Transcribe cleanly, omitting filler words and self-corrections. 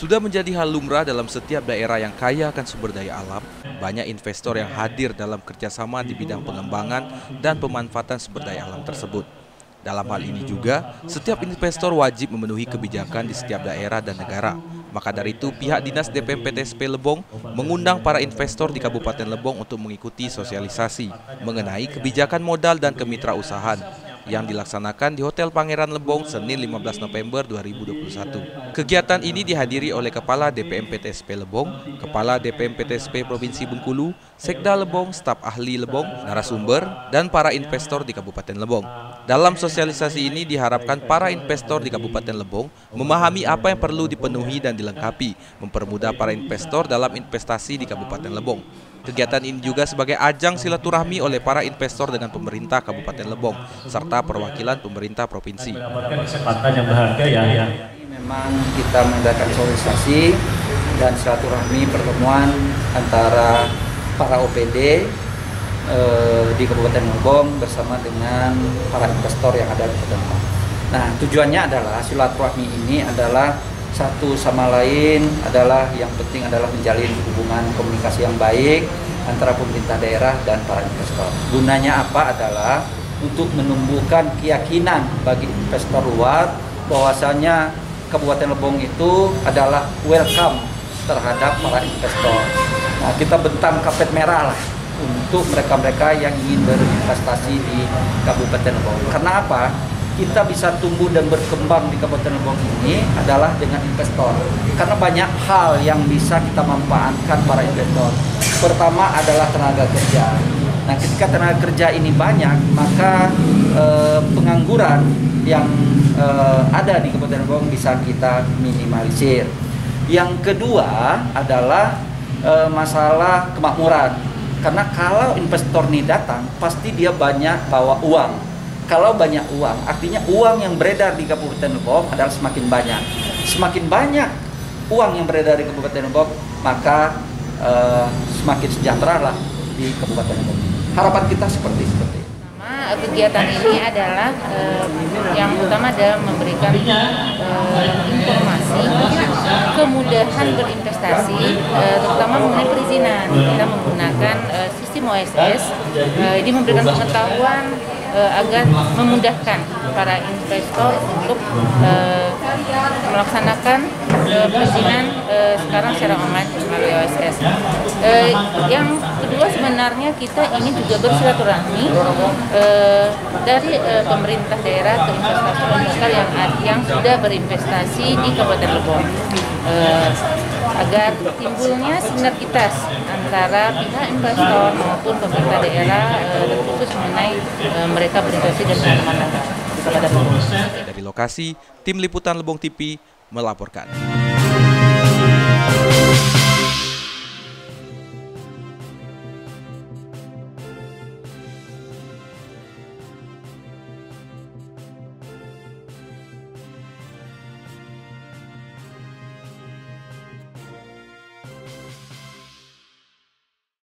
Sudah menjadi hal lumrah dalam setiap daerah yang kaya akan sumber daya alam, banyak investor yang hadir dalam kerjasama di bidang pengembangan dan pemanfaatan sumber daya alam tersebut. Dalam hal ini juga, setiap investor wajib memenuhi kebijakan di setiap daerah dan negara. Maka dari itu, pihak Dinas DPM PTSP Lebong mengundang para investor di Kabupaten Lebong untuk mengikuti sosialisasi mengenai kebijakan modal dan kemitrausahaan yang dilaksanakan di Hotel Pangeran Lebong Senin 15 November 2021. Kegiatan ini dihadiri oleh Kepala DPM PTSP Lebong, Kepala DPM PTSP Provinsi Bengkulu, Sekda Lebong, staf ahli Lebong, narasumber, dan para investor di Kabupaten Lebong. Dalam sosialisasi ini diharapkan para investor di Kabupaten Lebong memahami apa yang perlu dipenuhi dan dilengkapi, mempermudah para investor dalam investasi di Kabupaten Lebong. Kegiatan ini juga sebagai ajang silaturahmi oleh para investor dengan pemerintah Kabupaten Lebong, serta perwakilan pemerintah provinsi. Kesempatan yang berharga ya. Memang kita mengadakan sosialisasi dan silaturahmi pertemuan antara para OPD di Kabupaten Lebong bersama dengan para investor yang ada di Kabupaten Lebong. Nah, tujuannya adalah silaturahmi ini adalah satu sama lain adalah yang penting adalah menjalin hubungan komunikasi yang baik antara pemerintah daerah dan para investor. Gunanya apa adalah untuk menumbuhkan keyakinan bagi investor luar bahwasanya Kabupaten Lebong itu adalah welcome terhadap para investor. Nah, kita bentang karpet merah lah untuk mereka-mereka yang ingin berinvestasi di Kabupaten Lebong. Karena apa? Kita bisa tumbuh dan berkembang di Kabupaten Lebong ini adalah dengan investor. Karena banyak hal yang bisa kita manfaatkan para investor. Pertama adalah tenaga kerja. Nah, ketika tenaga kerja ini banyak, maka pengangguran yang ada di Kabupaten Lebong bisa kita minimalisir. Yang kedua adalah masalah kemakmuran. Karena kalau investor ini datang, pasti dia banyak bawa uang. Kalau banyak uang, artinya uang yang beredar di Kabupaten Lebong adalah semakin banyak. Semakin banyak uang yang beredar di Kabupaten Lebong, maka semakin sejahtera lah di Kabupaten Lebong. Harapan kita seperti itu. Kegiatan ini adalah yang utama adalah memberikan informasi kemudahan berinvestasi, terutama mengenai perizinan. Kita menggunakan sistem OSS, ini memberikan pengetahuan agar memudahkan para investor untuk melaksanakan perizinan sekarang secara online melalui OSS. Yang kedua, sebenarnya kita ini juga bersilaturahmi dari pemerintah daerah ke investor lokal yang sudah berinvestasi di Kabupaten Lebong, agar timbulnya sinergitas antara pihak investor maupun pemerintah daerah, terkhusus mengenai mereka berinvestasi dan pengembangan kepada Lebong. Dari lokasi, tim liputan Lebong TV melaporkan.